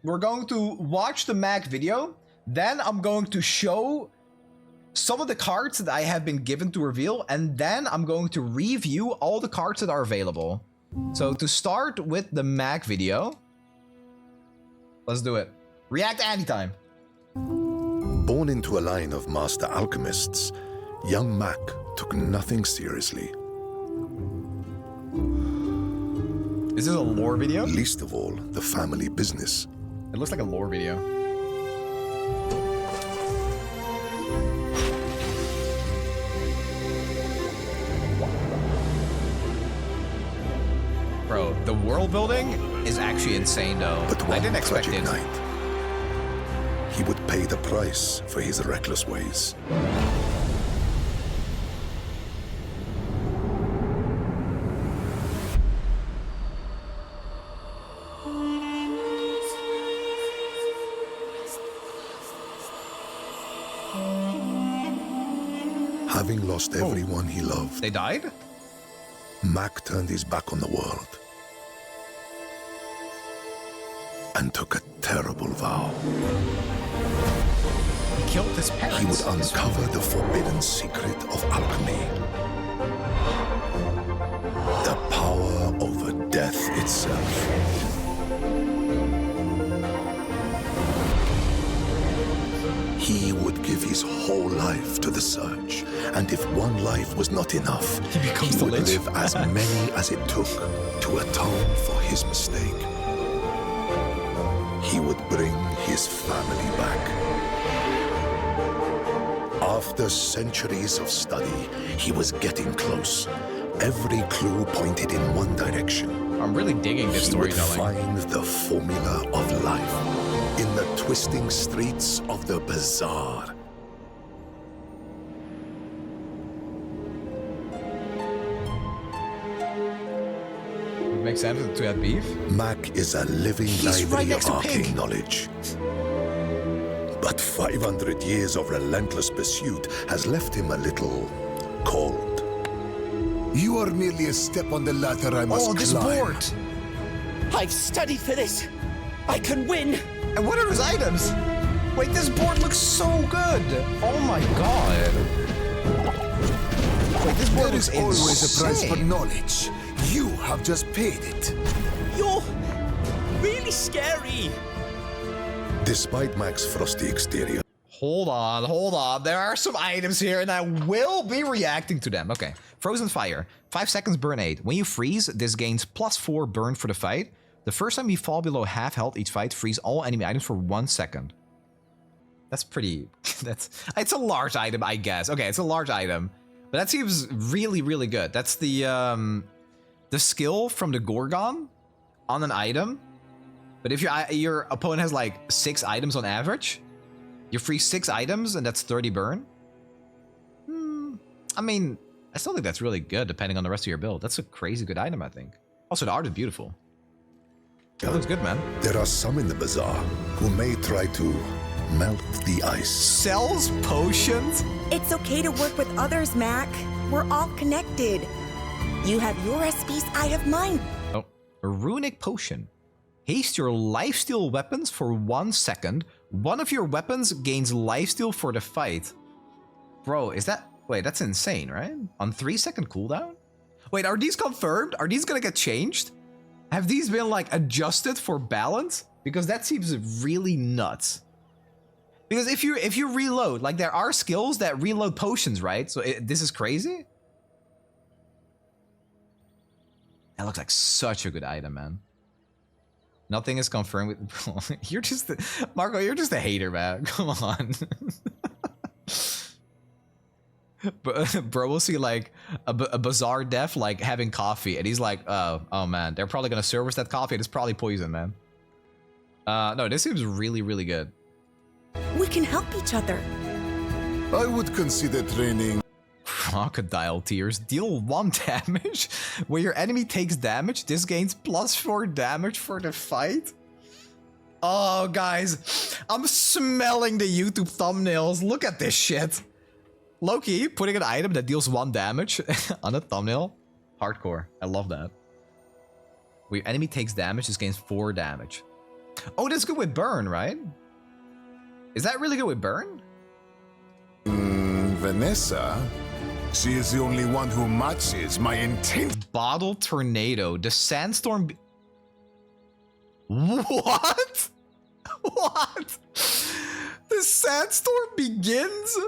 we're going to watch the Mac video. Then I'm going to show some of the cards that I have been given to reveal. And then I'm going to review all the cards that are available. So to start with the Mac video, let's do it. React anytime. Born into a line of master alchemists, young Mac took nothing seriously. Is this a lore video? Least of all, the family business. It looks like a lore video. Bro, the world building is actually insane though. But I didn't expect it. Night, he would pay the price for his reckless ways. Having lost everyone he loved, They died? Mac turned his back on the world and took a terrible vow. He killed his parents. He would uncover the forbidden secret of alchemy. The power over death itself. He would give his whole life to the search, and if one life was not enough, becomes he the would Lich. live as many as it took to atone for his mistake. He would bring his family back. After centuries of study, he was getting close. Every clue pointed in one direction. I'm really digging this He would storytelling. find the formula of life in the twisting streets of the Bazaar. Makes sense to have beef. Mac is a living He's right library next of to Pig. arcane knowledge. But 500 years of relentless pursuit has left him a little cold. You are merely a step on the ladder I must Oh, this climb. board! I've studied for this. I can win. And what are his items? Wait, this board looks so good! Oh my god! Wait, this board There looks is always a price for insane. knowledge. You have just paid it. You're really scary. Despite Mac's frosty exterior, Hold on. There are some items here and I will be reacting to them. Okay. Frozen Fire. 5 seconds burn 8. When you freeze, this gains +4 burn for the fight. The first time you fall below half health each fight, freeze all enemy items for 1 second. That's pretty... It's a large item, I guess. Okay, it's a large item. But that seems really, really good. That's the skill from the Gorgon on an item. But if your opponent has like 6 items on average, you freeze 6 items and that's 30 burn. I mean, I still think that's really good depending on the rest of your build. That's a crazy good item, I think. Also, the art is beautiful. That looks good, man. there are some in the Bazaar who may try to melt the ice. Sells potions? It's okay to work with others, Mac. We're all connected. You have your recipes, I have mine. Oh, a runic potion. Haste your lifesteal weapons for 1 second. One of your weapons gains lifesteal for the fight. Bro, is that... Wait, that's insane, right? On 3-second cooldown? Wait, are these confirmed? Are these gonna get changed? Have these been, like, adjusted for balance? Because that seems really nuts. Because if you reload, like, there are skills that reload potions, right? So this is crazy? That looks like such a good item, man. Nothing is confirmed with... You're just... Marco, you're just a hater, man. Come on. Bro, we'll see like a Bazaar dev like having coffee and he's like, oh man, they're probably gonna serve us that coffee and it's probably poison, man. No, this seems really, really good. We can help each other. I would consider training. Crocodile tears. Deal 1 damage. When your enemy takes damage, this gains +4 damage for the fight. Oh, guys. I'm smelling the YouTube thumbnails. Look at this shit. Loki, putting an item that deals 1 damage on a thumbnail. Hardcore. I love that. When your enemy takes damage, this gains 4 damage. Oh, that's good with burn, right? Is that really good with burn? Vanessa? She is the only one who matches my intent. Bottle tornado. The sandstorm. What? What? The sandstorm begins?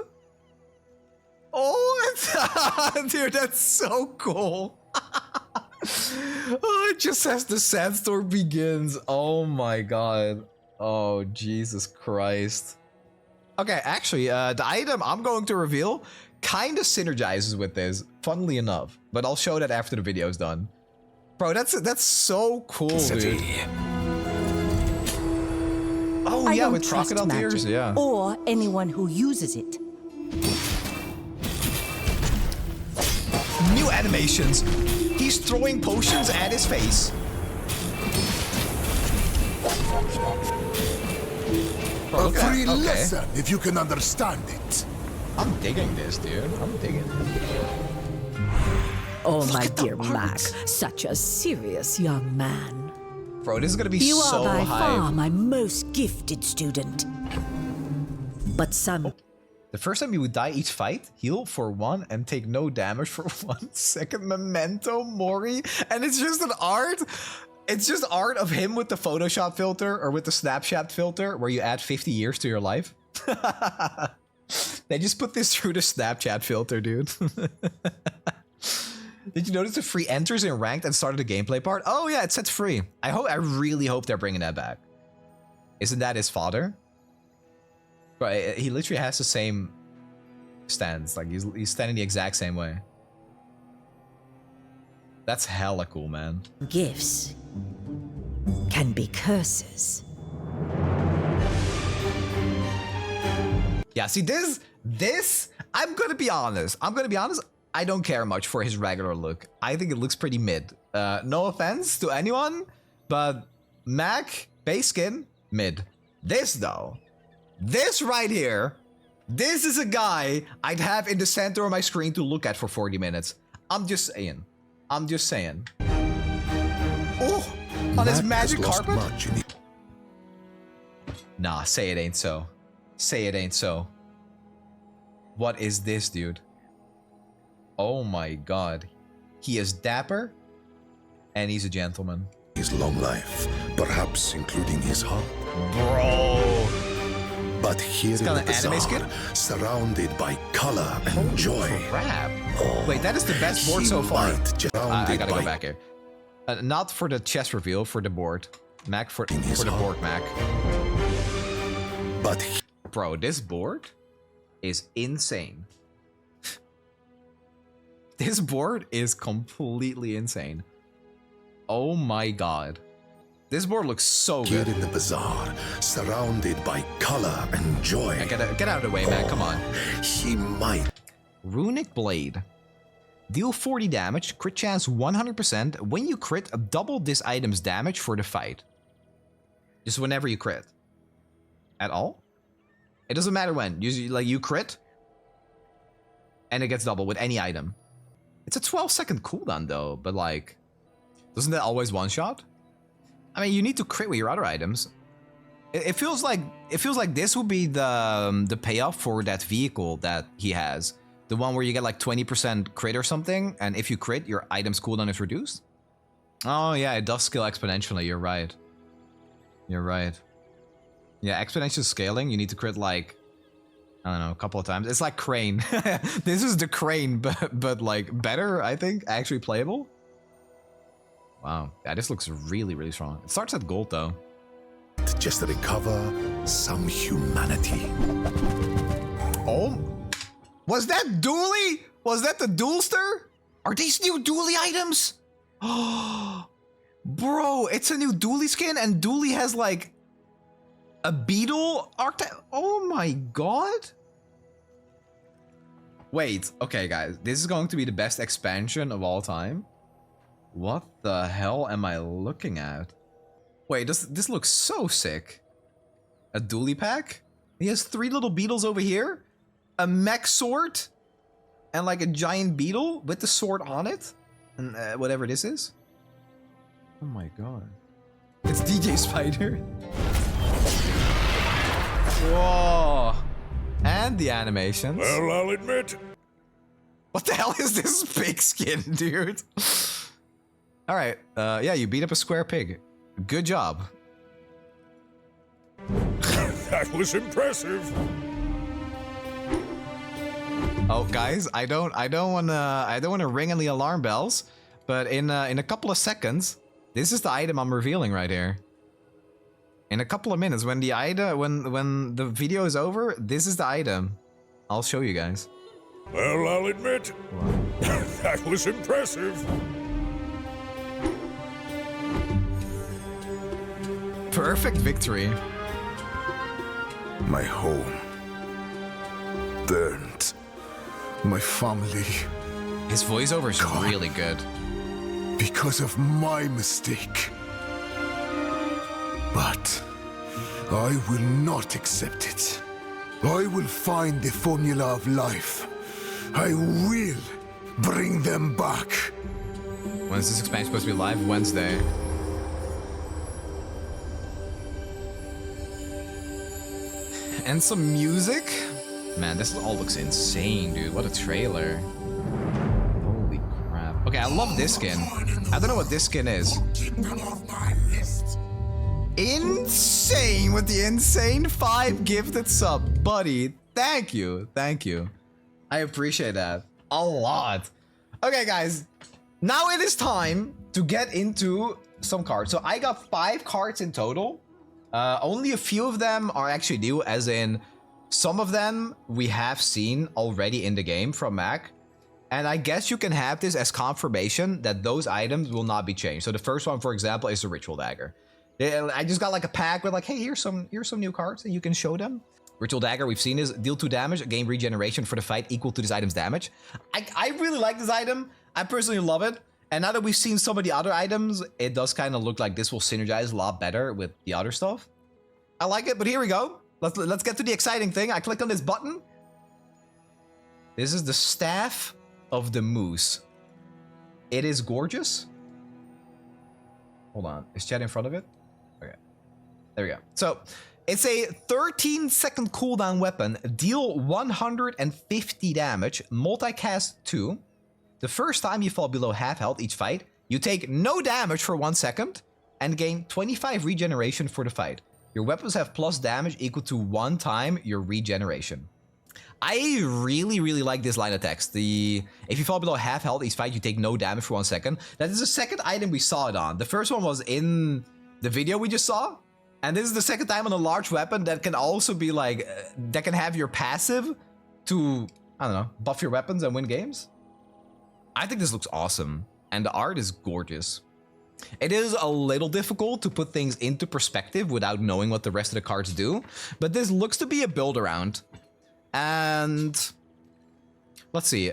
Oh, dude, that's so cool. Oh, it just says the sandstorm begins. Oh my god. Oh, Jesus Christ. Okay, actually, the item I'm going to reveal kind of synergizes with this, funnily enough. But I'll show that after the video's done. Bro, that's so cool, dude. Oh, yeah, with crocodile tears, yeah. Or anyone who uses it. New animations. He's throwing potions at his face. A free lesson if you can understand it. I'm digging this, dude. I'm digging it. Oh, my dear Mac, such a serious young man. Bro, this is gonna be You so are by high. far my most gifted student. But some... The first time you would die each fight, heal for 1 and take no damage for 1 second. Memento Mori. And it's just an art. It's just art of him with the Photoshop filter or with the Snapchat filter where you add 50 years to your life. They just put this through the Snapchat filter, dude. Did you notice the free enters in ranked and started the gameplay part? Oh yeah, it says free. I really hope they're bringing that back. Isn't that his father? But he literally has the same stance. Like he's standing the exact same way. That's hella cool, man. Gifts can be curses. Yeah, see this, I'm gonna be honest. I don't care much for his regular look. I think it looks pretty mid. No offense to anyone, but Mac, base skin, mid. This though, this right here, this is a guy I'd have in the center of my screen to look at for 40 minutes. I'm just saying. Oh, on his magic carpet? Nah, say it ain't so. Say it ain't so. What is this, dude? Oh my god. He is dapper, and he's a gentleman. His long life, perhaps including his heart. Bro! But here in the Bazaar, surrounded by color and joy. Crap. Oh, wait, that is the best board so far. I gotta go by back here. Not for the chest reveal, for the board. Mac, for the board, Mac. But bro, this board is insane. This board is completely insane. Oh my god. This board looks so here good. in the Bazaar, surrounded by color and joy. Get out of the way, man. Come on. He might. Runic Blade. Deal 40 damage, crit chance 100%. When you crit, double this item's damage for the fight. Just whenever you crit. At all? It doesn't matter when. You crit, and it gets double with any item. It's a 12-second cooldown though, but like, doesn't that always one-shot? I mean, you need to crit with your other items. It feels like this would be the payoff for that vehicle that he has. The one where you get like 20% crit or something, and if you crit, your item's cooldown is reduced. Oh yeah, it does scale exponentially, you're right. You're right. Yeah, exponential scaling, you need to crit like, I don't know, a couple of times. It's like Crane. This is the Crane, but like better, I think, actually playable. Wow, yeah, this looks really, really strong. It starts at gold though. Just to recover some humanity. Oh, was that Dually? Was that the Duelster? Are these new Dually items? Oh, bro, it's a new Dually skin, and Dually has like a beetle archetype. Oh my god. Wait, okay guys, this is going to be the best expansion of all time. What the hell am I looking at? Wait, this looks so sick. A Dually pack? He has 3 little beetles over here, a mech sword, and like a giant beetle with the sword on it, and whatever this is. Oh my god. It's DJ Spider. Whoa. And the animations. Well, I'll admit, What the hell is this pig skin, dude? Alright, yeah, you beat up a square pig. Good job. that was impressive. Oh, guys, I don't wanna ring any alarm bells, but in a couple of seconds, this is the item I'm revealing right here. In a couple of minutes, when the item, when the video is over, this is the item. I'll show you guys. Well, I'll admit, that was impressive. Perfect victory. My home burned. My family, His voiceover is really good. because of my mistake. But I will not accept it. I will find the formula of life. I will bring them back. When is this expansion supposed to be live? Wednesday. And some music? Man, this all looks insane, dude. What a trailer. Holy crap. Okay, I love this skin. I don't know what this skin is. Insane with the insane 5 gifted sub. Buddy, thank you. Thank you. I appreciate that a lot. Okay, guys. Now it is time to get into some cards. So I got 5 cards in total. Only a few of them are actually new, as in some of them we have seen already in the game from Mac. And I guess you can have this as confirmation that those items will not be changed. So the first one, for example, is the Ritual Dagger. I just got like a pack with like, hey, here's some new cards that you can show them. Ritual Dagger, we've seen is deal 2 damage, gain regeneration for the fight equal to this item's damage. I really like this item. I personally love it. And now that we've seen some of the other items, it does kind of look like this will synergize a lot better with the other stuff. I like it, but here we go. Let's get to the exciting thing. I click on this button. This is the Staff of the Moose. It is gorgeous. Hold on. Is chat in front of it? Okay. There we go. So, it's a 13-second cooldown weapon. Deal 150 damage. Multicast 2. The first time you fall below half health each fight, you take no damage for 1 second and gain 25 regeneration for the fight. Your weapons have plus damage equal to 1 time your regeneration. I really like this line of text. If you fall below half health each fight, you take no damage for 1 second. That is the second item we saw it on. The first one was in the video we just saw. And this is the second time on a large weapon that can also be like, that can have your passive to, I don't know, buff your weapons and win games. I think this looks awesome. And the art is gorgeous. It is a little difficult to put things into perspective without knowing what the rest of the cards do. But this looks to be a build around. And let's see.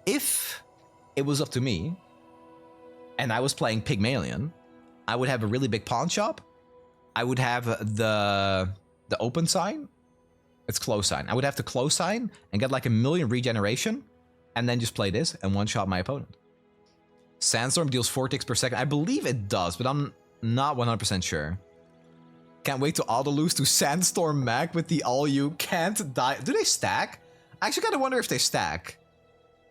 If it was up to me and I was playing Pygmalion, I would have a really big pawn shop. I would have the open sign. It's close sign. I would have the close sign and get like 1,000,000 regeneration and then just play this and one-shot my opponent. Sandstorm deals 4 ticks per second. I believe it does, but I'm not 100% sure. Can't wait to auto-lose to Sandstorm Mac with the all you can't die. Do they stack? I actually kind of wonder if they stack.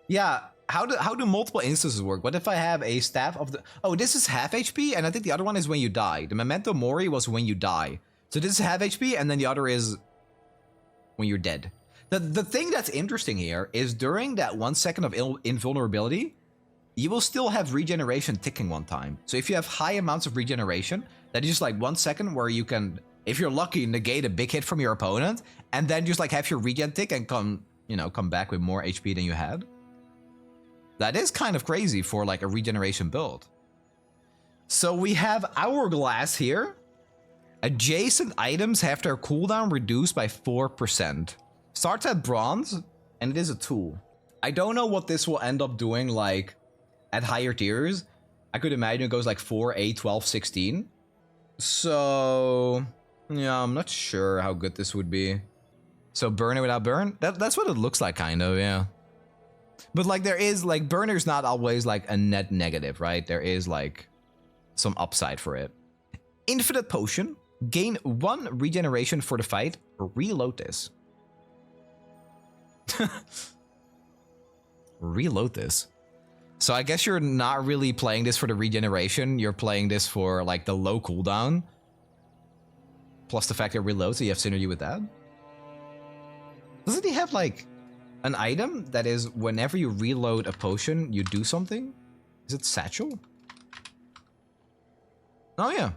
Yeah, how do multiple instances work? What if I have a staff of the... Oh, this is half HP, and I think the other one is when you die. The Memento Mori was when you die. So this is half HP, and then the other is when you're dead. The thing that's interesting here is during that 1 second of invulnerability, you will still have regeneration ticking 1 time. So if you have high amounts of regeneration, that is just like 1 second where you can, if you're lucky, negate a big hit from your opponent, and then just like have your regen tick and come back with more HP than you had. That is kind of crazy for like a regeneration build. So we have Hourglass here. Adjacent items have their cooldown reduced by 4%. Starts at bronze, and it is a tool. I don't know what this will end up doing like at higher tiers. I could imagine it goes like 4, 8, 12, 16. So yeah, I'm not sure how good this would be. So burn it without burn? That's what it looks like, kind of, yeah. But like there is like burner's not always like a net negative, right? There is like some upside for it. Infinite Potion. Gain 1 regeneration for the fight. Reload this. Reload this. So I guess you're not really playing this for the regeneration. You're playing this for like the low cooldown. Plus the fact that it reloads, so you have synergy with that. Doesn't he have like an item that is whenever you reload a potion, you do something? Is it Satchel? Oh yeah.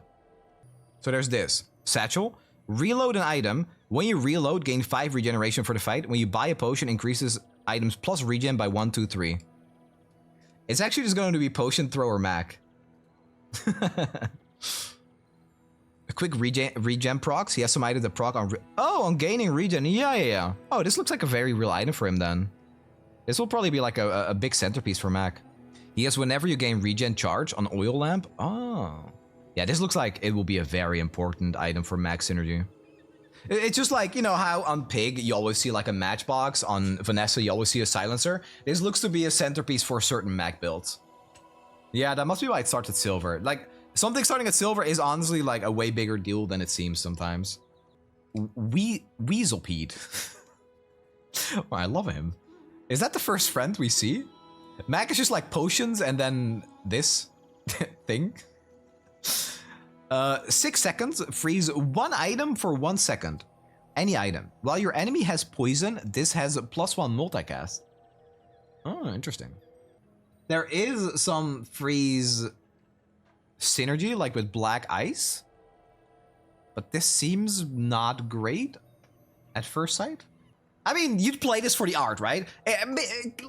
So there's this. Satchel. Reload an item. When you reload, gain 5 regeneration for the fight. When you buy a potion, increases items plus regen by 1, 2, 3. It's actually just going to be Potion Thrower Mac. A quick regen procs. He has some items that proc on... on gaining regen. Yeah. Oh, this looks like a very real item for him then. This will probably be like a big centerpiece for Mac. He has whenever you gain regen charge on Oil Lamp. Oh. Yeah, this looks like it will be a very important item for Mac synergy. It's just like, you know how on Pig you always see like a matchbox, on Vanessa you always see a silencer. This looks to be a centerpiece for certain Mac builds. Yeah, that must be why it starts at silver. Like, something starting at silver is honestly like a way bigger deal than it seems sometimes. Weaselpede. Oh, I love him. Is that the first friend we see? Mac is just like potions and then this thing. 6 seconds, freeze 1 item for 1 second. Any item. While your enemy has poison, this has +1 multicast. Oh, interesting. There is some freeze synergy, like with black ice. But this seems not great at first sight. I mean, you'd play this for the art, right?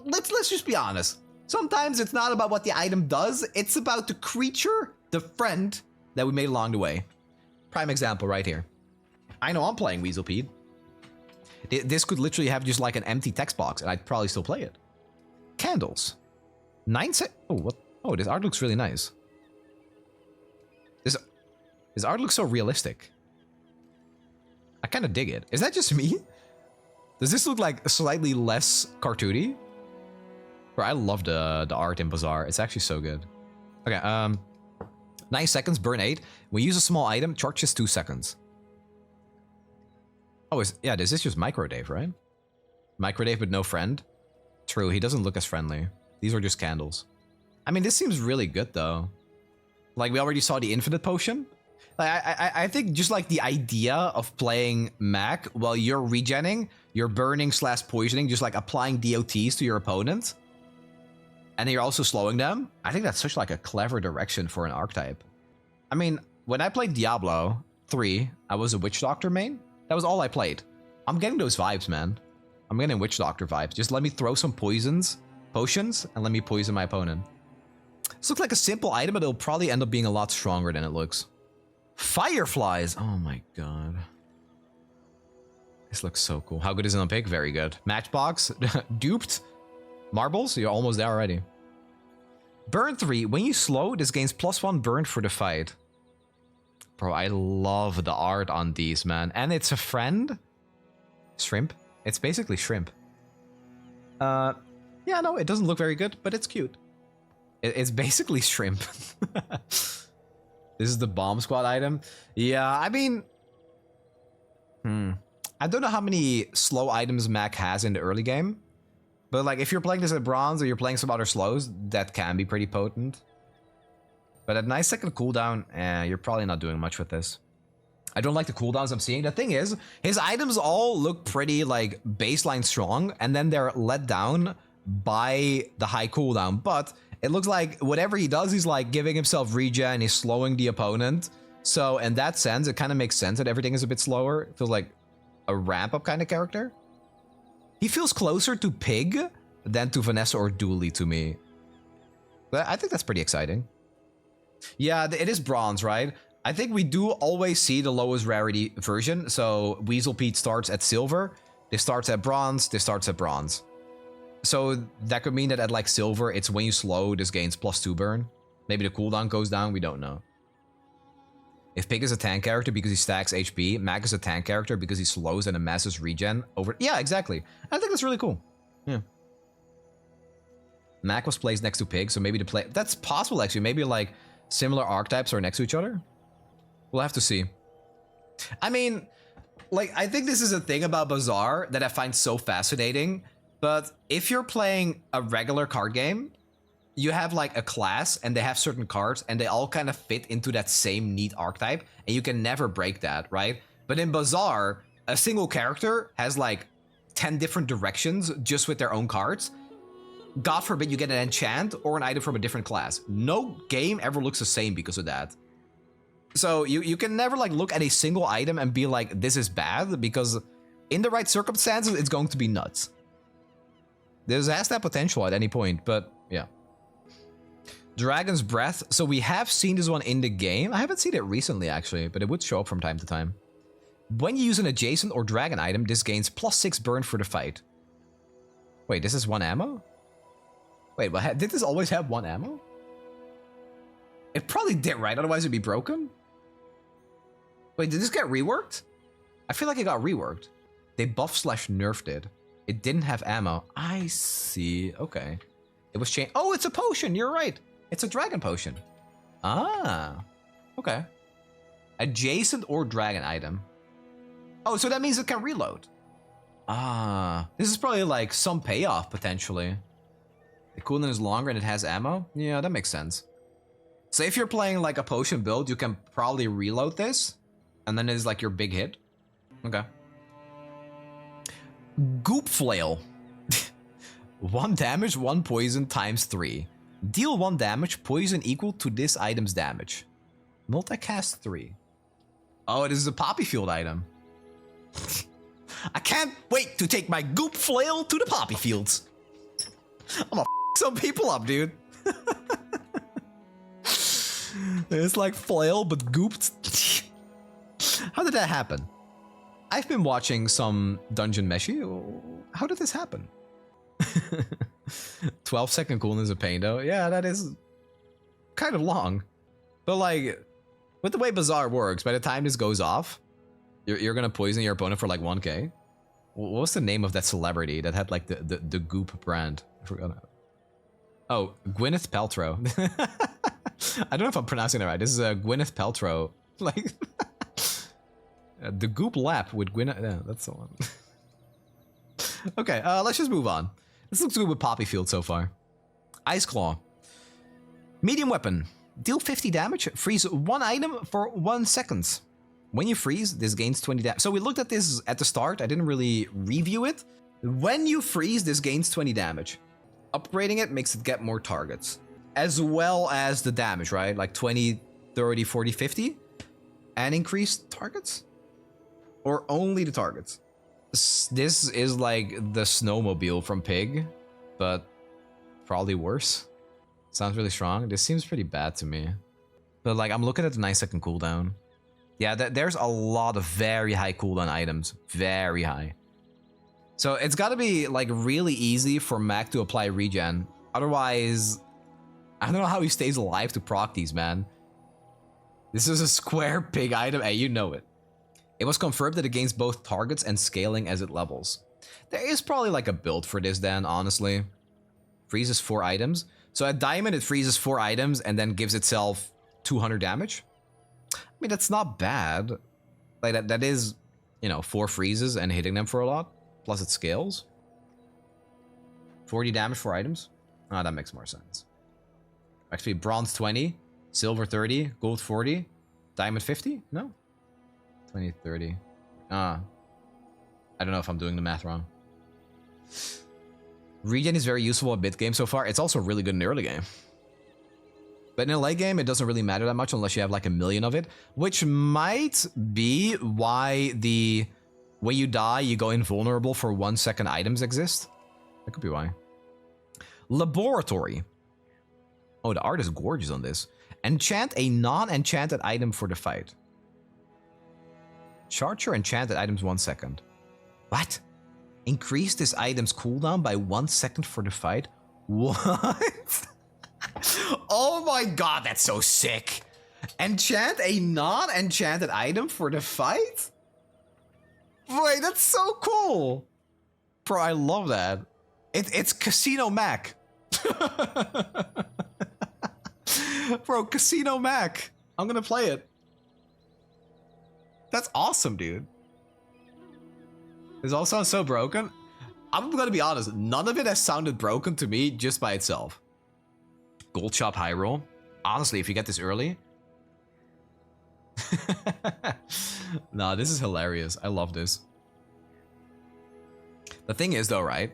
Let's just be honest. Sometimes it's not about what the item does, it's about the creature, the friend, that we made along the way. Prime example right here. I know I'm playing Weaselpede. This could literally have just like an empty text box and I'd probably still play it. Candles. 9 sec. Oh, what? Oh, this art looks really nice. This art looks so realistic. I kind of dig it. Is that just me? Does this look like slightly less cartoony? Bro, I love the art in Bazaar. It's actually so good. Okay, 9 seconds, burn 8. We use a small item, charges 2 seconds. Oh, yeah, this is just Microdave, right? Microdave with no friend? True, he doesn't look as friendly. These are just candles. I mean, this seems really good, though. Like, we already saw the infinite potion. Like, I think just like the idea of playing Mac while you're regenning, you're burning / poisoning, just like applying DOTs to your opponent. And then you're also slowing them. I think that's such like a clever direction for an archetype. I mean, when I played Diablo 3, I was a Witch Doctor main. That was all I played. I'm getting those vibes, man. I'm getting Witch Doctor vibes. Just let me throw some potions, and let me poison my opponent. This looks like a simple item, but it'll probably end up being a lot stronger than it looks. Fireflies! Oh my god. This looks so cool. How good is it on Pig? Very good. Matchbox. Duped. Marbles? You're almost there already. Burn 3. When you slow, this gains +1 burn for the fight. Bro, I love the art on these, man. And it's a friend? Shrimp? It's basically shrimp. Yeah, no, it doesn't look very good, but it's cute. It's basically shrimp. This is the bomb squad item. Yeah, I mean... I don't know how many slow items Mac has in the early game. But like, if you're playing this at bronze or you're playing some other slows, that can be pretty potent. But at 9 second cooldown, you're probably not doing much with this. I don't like the cooldowns I'm seeing. The thing is, his items all look pretty like baseline strong, and then they're let down by the high cooldown. But it looks like whatever he does, he's like giving himself regen, he's slowing the opponent. So in that sense, it kind of makes sense that everything is a bit slower. It feels like a ramp up kind of character. He feels closer to Pig than to Vanessa or Dooley to me. But I think that's pretty exciting. Yeah, it is bronze, right? I think we do always see the lowest rarity version. So Weaselpede starts at silver. This starts at bronze. This starts at bronze. So that could mean that at like silver, it's when you slow, this gains +2 burn. Maybe the cooldown goes down. We don't know. If Pig is a tank character because he stacks HP, Mac is a tank character because he slows and amasses regen over... Yeah, exactly. I think that's really cool. Yeah. Mac was placed next to Pig, so maybe the play... That's possible, actually. Maybe, like, similar archetypes are next to each other? We'll have to see. I mean, like, I think this is a thing about Bazaar that I find so fascinating, but if you're playing a regular card game, you have like a class and they have certain cards and they all kind of fit into that same neat archetype and you can never break that, right? But in Bazaar, a single character has like 10 different directions just with their own cards. God forbid you get an enchant or an item from a different class. No game ever looks the same because of that. So you can never like look at a single item and be like, this is bad, because in the right circumstances, it's going to be nuts. This has that potential at any point, but yeah. Dragon's Breath. So we have seen this one in the game. I haven't seen it recently, actually, but it would show up from time to time. When you use an adjacent or dragon item, this gains +6 burn for the fight. Wait, this is 1 ammo? Wait, what? Did this always have 1 ammo? It probably did, right? Otherwise it'd be broken? Wait, did this get reworked? I feel like it got reworked. They buff/nerfed it. It didn't have ammo. I see. Okay. It was changed. Oh, it's a potion. You're right. It's a dragon potion. Ah. Okay. Adjacent or dragon item. Oh, so that means it can reload. Ah. This is probably like some payoff, potentially. The cooldown is longer and it has ammo? Yeah, that makes sense. So if you're playing like a potion build, you can probably reload this. And then it's like your big hit. Okay. Goop Flail. 1 damage, 1 poison times 3. Deal 1 damage, poison equal to this item's damage. Multicast 3. Oh, this is a poppy field item. I can't wait to take my Goop Flail to the poppy fields. I'm gonna some people up, dude. It's like flail, but gooped. How did that happen? I've been watching some Dungeon Meshi. How did this happen? 12-second coolness of pain, though. Yeah, that is kind of long. But like, with the way Bazaar works, by the time this goes off, you're gonna poison your opponent for like 1k. What was the name of that celebrity that had like the goop brand? I forgot. Oh, Gwyneth Paltrow. I don't know if I'm pronouncing that right. This is Gwyneth Paltrow. Like, the Goop Lap with Gwyneth. Yeah, that's the one. Okay, let's just move on. This looks good with Poppy Field so far. Ice Claw. Medium weapon. Deal 50 damage. Freeze 1 item for 1 second. When you freeze, this gains 20 damage. So we looked at this at the start. I didn't really review it. When you freeze, this gains 20 damage. Upgrading it makes it get more targets. As well as the damage, right? Like 20, 30, 40, 50. And increased targets? Or only the targets? This is like the snowmobile from Pig, but probably worse. Sounds really strong. This seems pretty bad to me. But like, I'm looking at the 9-second cooldown. Yeah, there's a lot of very high cooldown items. Very high. So it's got to be like really easy for Mac to apply regen. Otherwise, I don't know how he stays alive to proc these, man. This is a square pig item. Hey, you know it. It was confirmed that it gains both targets and scaling as it levels. There is probably like a build for this then, honestly. Freezes 4 items. So at Diamond, it freezes 4 items and then gives itself 200 damage. I mean, that's not bad. Like that is, you know, 4 freezes and hitting them for a lot. Plus it scales. 40 damage for items. Ah, that makes more sense. Actually, bronze 20, silver 30, gold 40, diamond 50? No? 20, 30. Ah. I don't know if I'm doing the math wrong. Regen is very useful in mid game so far. It's also really good in the early game. But in a late game, it doesn't really matter that much unless you have like a million of it. Which might be why the... when you die, you go invulnerable for 1 second items exist. That could be why. Laboratory. Oh, the art is gorgeous on this. Enchant a non-enchanted item for the fight. Charge your enchanted items 1 second. What? Increase this item's cooldown by 1 second for the fight? What? Oh my god, that's so sick. Enchant a non-enchanted item for the fight? Wait, that's so cool. Bro, I love that. It's Casino Mac. Bro, Casino Mac. I'm gonna play it. That's awesome, dude. This all sounds so broken. I'm gonna be honest, none of it has sounded broken to me just by itself. Gold Shop High Roll. Honestly, if you get this early. Nah, this is hilarious. I love this. The thing is though, right?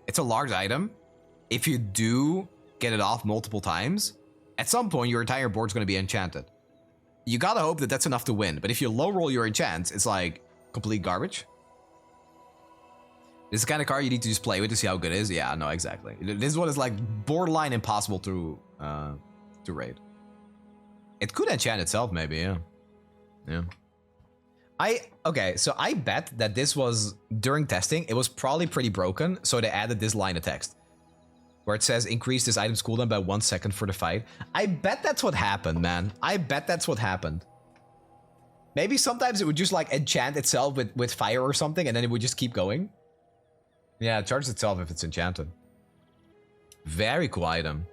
It's a large item. If you do get it off multiple times, at some point your entire board's gonna be enchanted. You gotta hope that that's enough to win, but if you low roll your enchants, it's like complete garbage. This is the kind of card you need to just play with to see how good it is. Yeah, no, exactly. This is what is like borderline impossible to raid. It could enchant itself, maybe, yeah. Yeah. Okay, so I bet that this was, during testing, it was probably pretty broken, so they added this line of text. Where it says, increase this item's cooldown by 1 second for the fight. I bet that's what happened, man. I bet that's what happened. Maybe sometimes it would just like enchant itself with fire or something, and then it would just keep going. Yeah, it charges itself if it's enchanted. Very cool item.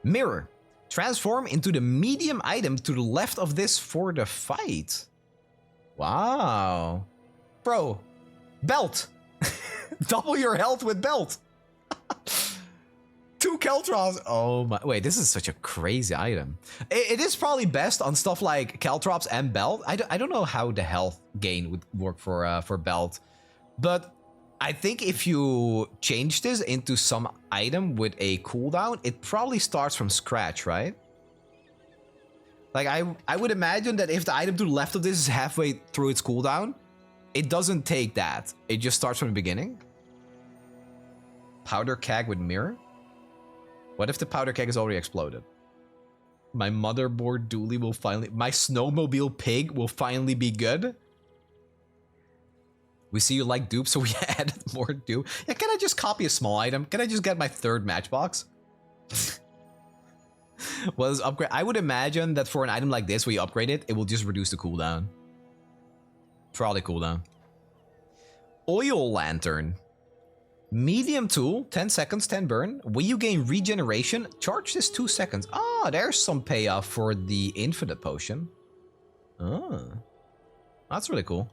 Mirror. Transform into the medium item to the left of this for the fight. Wow. Bro. Belt. Double your health with belt. 2 Caltrops. Oh my. Wait, this is such a crazy item. It is probably best on stuff like Caltrops and belt. I don't know how the health gain would work for belt. But I think if you change this into some item with a cooldown, it probably starts from scratch, right? Like, I would imagine that if the item to the left of this is halfway through its cooldown, it doesn't take that. It just starts from the beginning. Powder keg with mirror? What if the powder keg is already exploded? My motherboard dually will finally... My snowmobile pig will finally be good? We see you like dupe, so we added more dupe. Yeah, can I just copy a small item? Can I just get my 3rd matchbox? Well, this upgrade. I would imagine that for an item like this, where you upgrade it, it will just reduce the cooldown. Probably cooldown. Oil Lantern. Medium tool, 10 seconds, 10 burn. When you gain regeneration, charge this 2 seconds. Ah, there's some payoff for the infinite potion. Oh, that's really cool.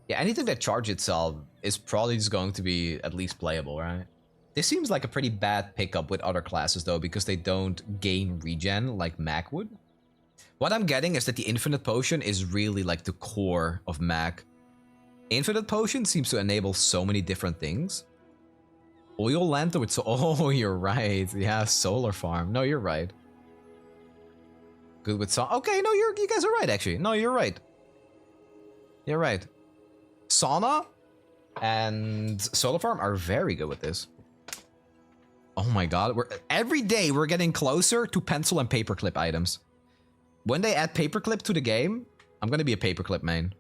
Yeah, anything that charges itself is probably just going to be at least playable, right? This seems like a pretty bad pickup with other classes, though, because they don't gain regen like Mac would. What I'm getting is that the Infinite Potion is really like the core of Mac. Infinite Potion seems to enable so many different things. Oil Lantern with... Oh, you're right. Yeah, Solar Farm. No, you're right. Good with... Okay, no, you guys are right, actually. No, you're right. You're right. Sauna and Solar Farm are very good with this. Oh my god, every day we're getting closer to pencil and paperclip items. When they add paperclip to the game, I'm gonna be a paperclip main.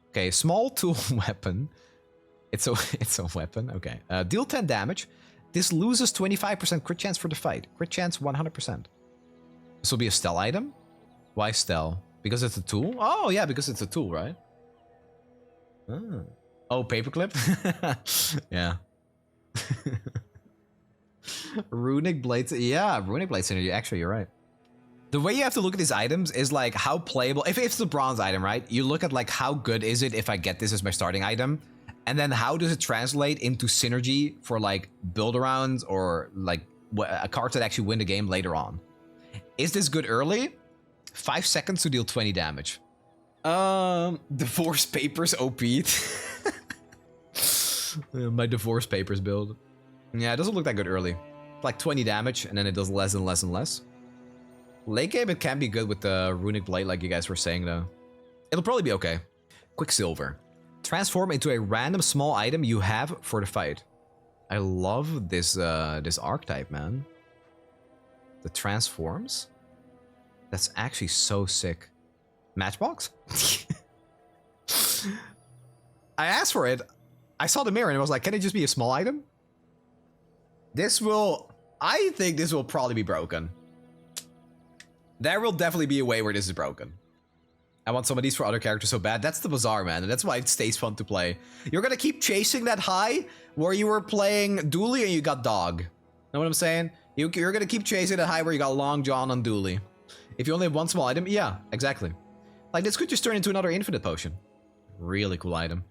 Okay, small tool weapon. It's a weapon. Okay, deal 10 damage. This loses 25% crit chance for the fight. Crit chance 100%. This will be a stealth item. Why stealth? Because it's a tool. Oh yeah, because it's a tool, right? Oh, paperclip? Yeah. Runic Blades. Yeah, Runic Blade synergy. Actually, you're right. The way you have to look at these items is like how playable. If it's a bronze item, right? You look at like how good is it if I get this as my starting item, and then how does it translate into synergy for like build arounds or like a card that actually win the game later on. Is this good early? 5 seconds to deal 20 damage. Divorce Papers OP'd. My Divorce Papers build. Yeah, it doesn't look that good early. Like 20 damage, and then it does less and less and less. Late game, it can be good with the Runic Blade, like you guys were saying, though. It'll probably be okay. Quicksilver. Transform into a random small item you have for the fight. I love this this archetype, man. The transforms? That's actually so sick. Matchbox? I asked for it. I saw the mirror and it was like, can it just be a small item? This will... I think this will probably be broken. There will definitely be a way where this is broken. I want some of these for other characters so bad. That's the Bazaar, man. And that's why it stays fun to play. You're gonna keep chasing that high where you were playing Dually and you got Dog. Know what I'm saying? You're gonna keep chasing it high where you got Long John on Dooley. If you only have one small item, yeah, exactly. Like, this could just turn into another infinite potion. Really cool item.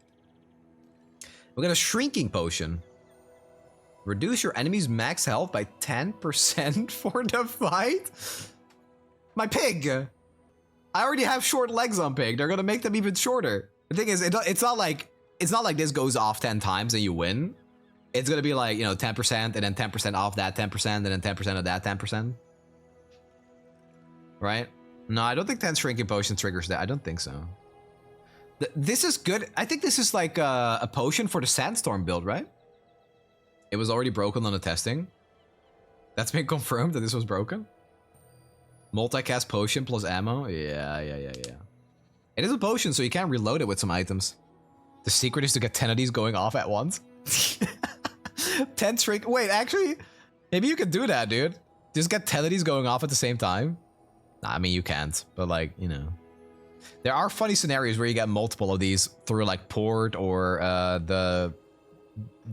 We got a shrinking potion. Reduce your enemy's max health by 10% for the fight? My pig! I already have short legs on pig. They're gonna make them even shorter. The thing is, it's not like this goes off 10 times and you win. It's gonna be like, you know, 10% and then 10% off that 10% and then 10% of that 10%. Right? No, I don't think 10 shrinking potion triggers that. I don't think so. This is good. I think this is like a potion for the Sandstorm build, right? It was already broken on the testing. That's been confirmed that this was broken. Multicast potion plus ammo. Yeah. It is a potion, so you can't reload it with some items. The secret is to get 10 of these going off at once. 10 shrink. Wait, actually, maybe you could do that, dude. Just get 10 of these going off at the same time. Nah, I mean, you can't, but like, you know. There are funny scenarios where you get multiple of these through like port or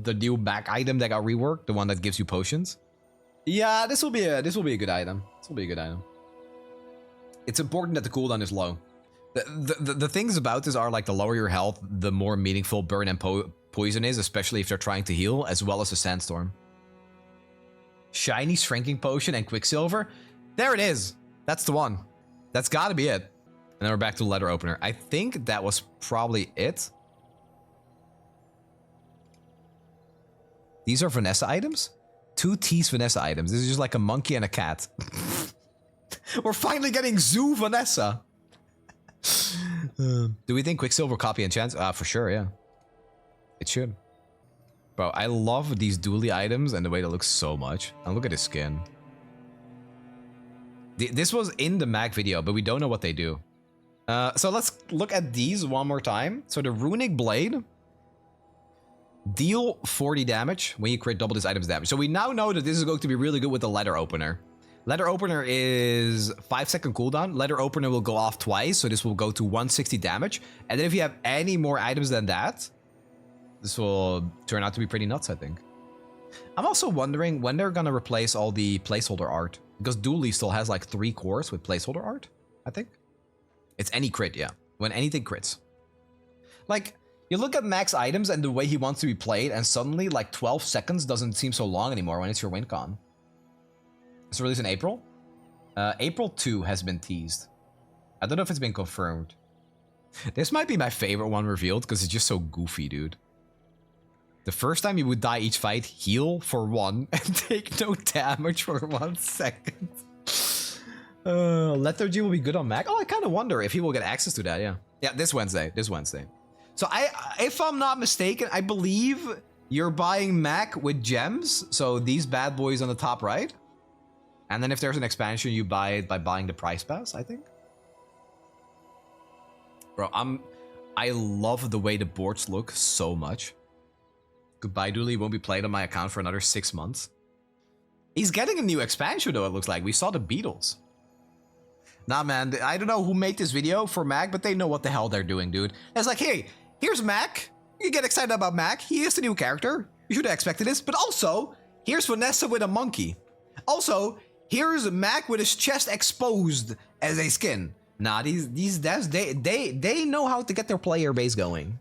the new back item that got reworked, the one that gives you potions. Yeah, this will be a good item. This will be a good item. It's important that the cooldown is low. The things about this are like the lower your health, the more meaningful burn and poison is, especially if they're trying to heal, as well as a sandstorm. Shiny shrinking potion and quicksilver. There it is. That's the one. That's got to be it. And then we're back to the letter opener. I think that was probably it. These are Vanessa items? 2 T's Vanessa items. This is just like a monkey and a cat. We're finally getting Zoo Vanessa. Do we think Quicksilver copy enchants? For sure, yeah. It should. Bro, I love these dually items and the way they look so much. And look at his skin. This was in the Mac video, but we don't know what they do. So let's look at these one more time. So the Runic Blade. Deal 40 damage when you crit double this item's damage. So we now know that this is going to be really good with the letter opener. Letter opener is 5-second cooldown. Letter opener will go off twice, so this will go to 160 damage. And then if you have any more items than that, this will turn out to be pretty nuts, I think. I'm also wondering when they're gonna replace all the placeholder art. Because Dooley still has like 3 cores with placeholder art, I think. It's any crit, yeah. When anything crits. Like, you look at Mac's items and the way he wants to be played, and suddenly like 12 seconds doesn't seem so long anymore when it's your win con. It's released in April. April 2 has been teased. I don't know if it's been confirmed. This might be my favorite one revealed because it's just so goofy, dude. The first time you would die each fight, heal for 1 and take no damage for 1 second. Lethargy will be good on Mac. Oh, I kind of wonder if he will get access to that, yeah. Yeah, this Wednesday. So if I'm not mistaken, I believe you're buying Mac with gems. So these bad boys on the top right. And then if there's an expansion, you buy it by buying the price pass, I think. Bro, I love the way the boards look so much. Goodbye, Dooley won't be played on my account for another 6 months. He's getting a new expansion, though, it looks like. We saw the Beatles. Nah, man, I don't know who made this video for Mac, but they know what the hell they're doing, dude. It's like, hey, here's Mac. You get excited about Mac. He is the new character. You should have expected this. But also, here's Vanessa with a monkey. Also, here's Mac with his chest exposed as a skin. Nah, these devs, they know how to get their player base going.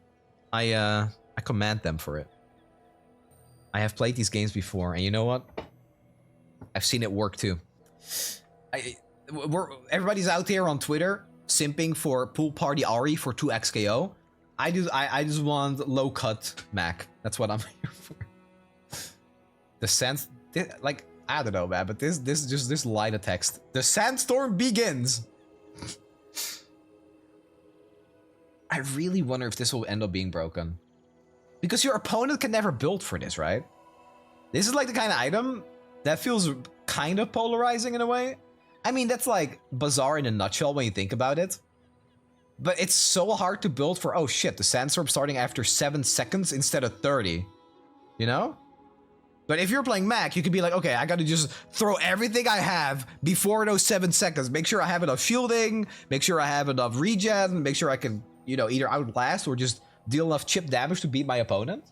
I commend them for it. I have played these games before, and you know what? I've seen it work too. Everybody's out there on Twitter simping for Pool Party Ari for 2xKO. I just want low cut Mac. That's what I'm here for. The sense, like, I don't know, man, but this line of text. The sandstorm begins. I really wonder if this will end up being broken. Because your opponent can never build for this, right? This is like the kind of item that feels kind of polarizing in a way. I mean, that's like Bazaar in a nutshell when you think about it. But it's so hard to build for, oh shit, the sandstorm starting after 7 seconds instead of 30. You know? But if you're playing Mac, you could be like, okay, I gotta just throw everything I have before those 7 seconds. Make sure I have enough shielding, make sure I have enough regen, make sure I can, you know, either outlast or just deal enough chip damage to beat my opponent.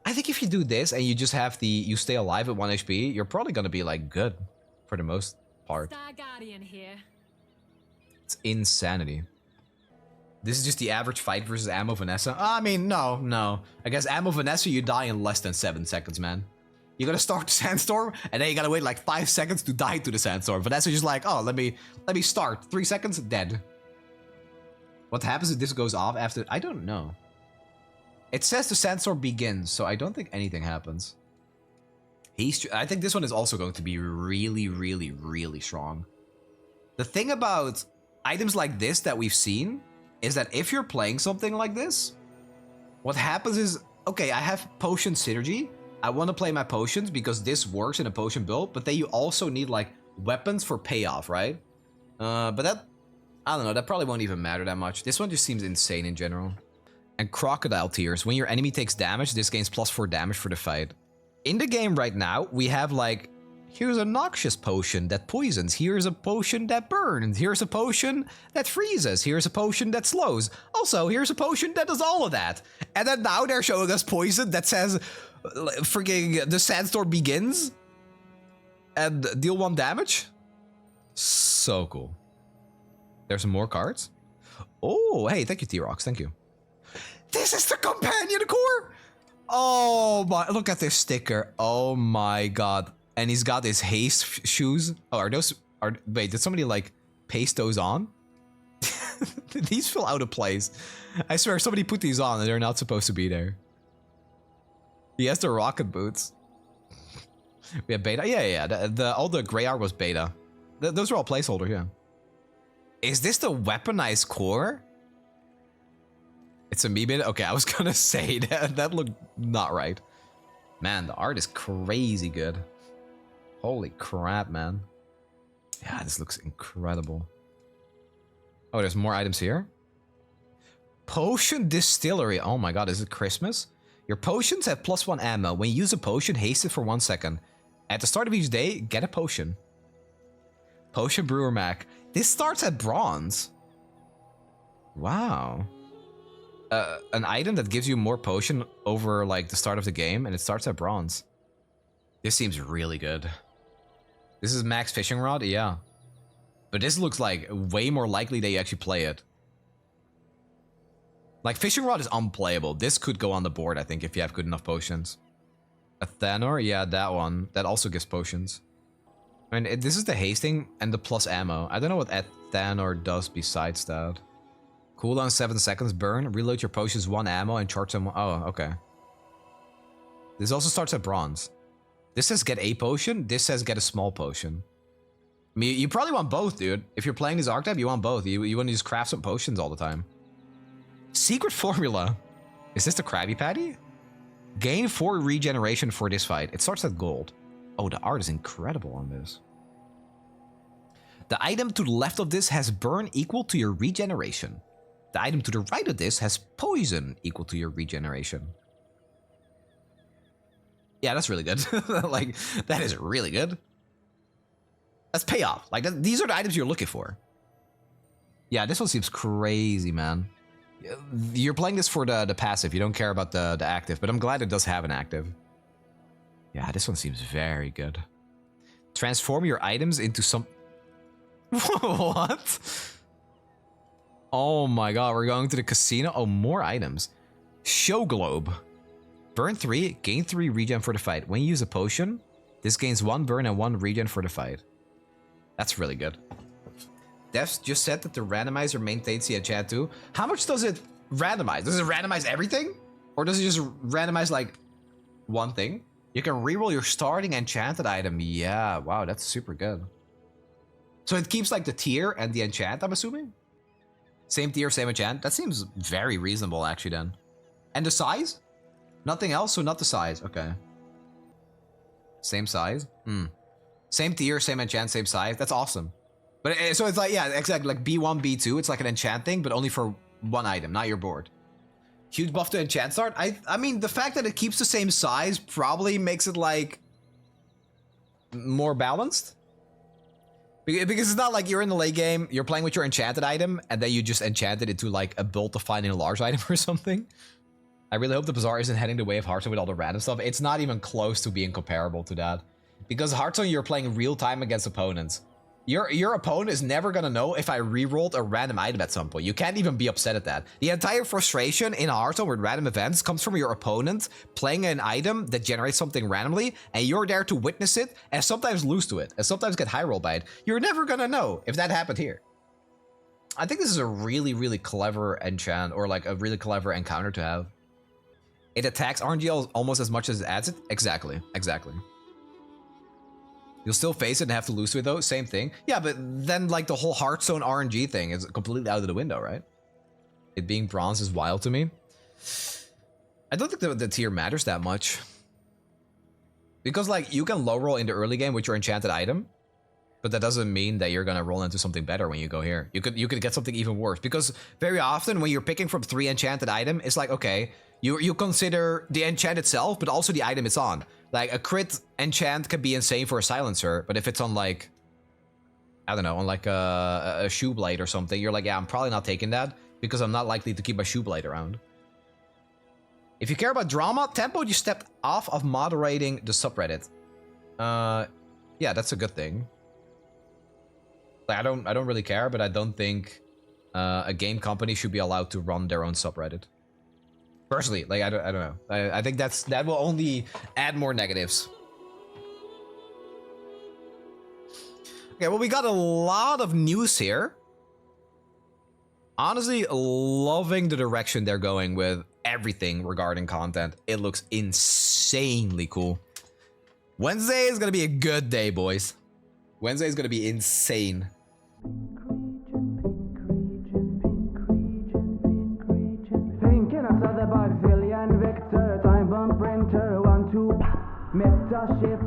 I think if you do this and you just have you stay alive at 1 HP, you're probably gonna be like good for the most part. Star Guardian here. It's insanity. This is just the average fight versus Ammo Vanessa. I mean, no. I guess Ammo Vanessa, you die in less than 7 seconds, man. You gotta start the sandstorm, and then you gotta wait like 5 seconds to die to the sandstorm. Vanessa just like, oh, let me start. 3 seconds, dead. What happens if this goes off after? I don't know. It says the sandstorm begins, so I don't think anything happens. I think this one is also going to be really, really, really strong. The thing about items like this that we've seen is that if you're playing something like this, what happens is, okay, I have potion synergy. I want to play my potions because this works in a potion build, but then you also need like weapons for payoff, right? But that, I don't know, that probably won't even matter that much. This one just seems insane in general. And Crocodile Tears. When your enemy takes damage, this gains +4 damage for the fight. In the game right now, we have like, here's a noxious potion that poisons. Here's a potion that burns. Here's a potion that freezes. Here's a potion that slows. Also, here's a potion that does all of that. And then now they're showing us poison that says, freaking, the sandstorm begins and deal 1 damage. So cool. There's some more cards. Oh, hey, thank you, T-Rox. Thank you. This is the companion core. Oh my, look at this sticker. Oh my god. And he's got his haste shoes. Oh, wait, did somebody like paste those on? These feel out of place. I swear somebody put these on and they're not supposed to be there. He has the rocket boots. We have beta. Yeah. All the gray art was beta. Those are all placeholders, yeah. Is this the weaponized core? It's a me-bit? Okay, I was gonna say that looked not right. Man, the art is crazy good. Holy crap, man. Yeah, this looks incredible. Oh, there's more items here? Potion Distillery. Oh my god, is it Christmas? Your potions have +1 ammo. When you use a potion, haste it for 1 second. At the start of each day, get a potion. Potion Brewer Mac. This starts at bronze. Wow. An item that gives you more potion over like the start of the game, and it starts at bronze. This seems really good. This is max fishing rod, yeah. But this looks like way more likely that you actually play it. Like fishing rod is unplayable. This could go on the board, I think, if you have good enough potions. A Thanor, yeah, that one. That also gives potions. I mean, this is the hasting and the plus ammo. I don't know what Thanor does besides that. Cooldown 7 seconds, burn, reload your potions 1 ammo and charge them. Oh, okay. This also starts at bronze. This says get a potion, this says get a small potion. I mean, you probably want both, dude. If you're playing this archetype, you want both. You want to just craft some potions all the time. Secret formula. Is this the Krabby Patty? Gain 4 regeneration for this fight. It starts at gold. Oh, the art is incredible on this. The item to the left of this has burn equal to your regeneration. The item to the right of this has poison equal to your regeneration. Yeah, that's really good. Like, that is really good. That's payoff. Like, these are the items you're looking for. Yeah, this one seems crazy, man. You're playing this for the passive. You don't care about the active, but I'm glad it does have an active. Yeah, this one seems very good. Transform your items into some... What? Oh my god, we're going to the casino. Oh, more items. Show Globe. Burn 3, gain 3 regen for the fight. When you use a potion, this gains 1 burn and 1 regen for the fight. That's really good. Devs just said that the randomizer maintains the enchant too. How much does it randomize? Does it randomize everything? Or does it just randomize like one thing? You can reroll your starting enchanted item. Yeah, wow, that's super good. So it keeps like the tier and the enchant, I'm assuming? Same tier, same enchant. That seems very reasonable actually then. And the size? Nothing else, so not the size. Okay. Same size? Same tier, same enchant, same size. That's awesome. But so it's like, yeah, exactly, like B1, B2. It's like an enchant thing, but only for one item, not your board. Huge buff to enchant start. I mean, the fact that it keeps the same size probably makes it like more balanced. Because it's not like you're in the late game, you're playing with your enchanted item, and then you just enchant it into like a bolt of finding a large item or something. I really hope the Bazaar isn't heading the way of Hearthstone with all the random stuff. It's not even close to being comparable to that. Because Hearthstone, you're playing real time against opponents. Your opponent is never gonna know if I rerolled a random item at some point. You can't even be upset at that. The entire frustration in Hearthstone with random events comes from your opponent playing an item that generates something randomly, and you're there to witness it, and sometimes lose to it, and sometimes get high roll by it. You're never gonna know if that happened here. I think this is a really, really clever enchant, or like a really clever encounter to have. It attacks RNG almost as much as it adds it. Exactly, exactly. You'll still face it and have to lose to it though, same thing. Yeah, but then like the whole Hearthstone RNG thing is completely out of the window, right? It being bronze is wild to me. I don't think the tier matters that much. Because like you can low roll in the early game with your enchanted item, but that doesn't mean that you're gonna roll into something better when you go here. You could get something even worse. Because very often when you're picking from 3 enchanted item, it's like, okay, you consider the enchant itself, but also the item it's on. Like, a crit enchant can be insane for a silencer, but if it's on, like, I don't know, on, like, a shoe blade or something, you're like, yeah, I'm probably not taking that, because I'm not likely to keep my shoe blade around. If you care about drama, Tempo, you stepped off of moderating the subreddit. Yeah, that's a good thing. Like, I don't really care, but I don't think a game company should be allowed to run their own subreddit. Personally, like, I don't know. I think that will only add more negatives. Okay, well, we got a lot of news here. Honestly, loving the direction they're going with everything regarding content. It looks insanely cool. Wednesday is gonna be a good day, boys. Wednesday is gonna be insane. Meta shift